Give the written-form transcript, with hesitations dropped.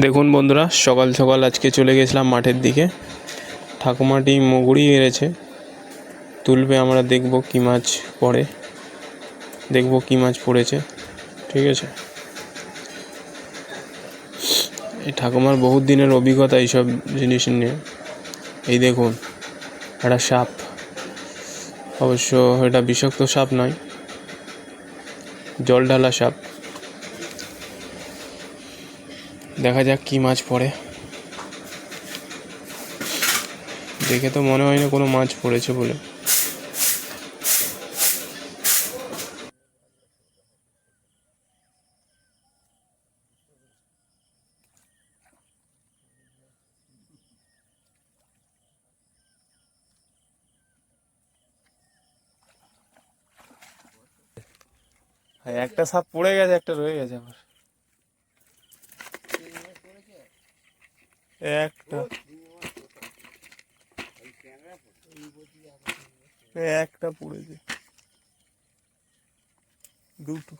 দেখুন বন্ধুরা, সকাল সকাল আজকে চলে গেছিলাম মাঠের দিকে। ঠাকুমাটি মগুড়ি এড়েছে, তুলবে। আমরা দেখব কি মাছ পড়ে, দেখব কি মাছ পড়েছে। ঠিক আছে, এই ঠাকুমার বহুত দিনের অভিজ্ঞতা এইসব জিনিস নিয়ে। এই দেখুন, একটা সাপ, অবশ্য এটা বিষাক্ত সাপ নয়, জল ঢালা সাপ। দেখা যাক কি মাছ পড়ে। দেখে তো মনে হয় না কোনো মাছ পড়েছে বলে। একটা সাপ পড়ে গেছে, একটা রয়ে গেছে আবার। একটা একটা পড়েছে, দুটো।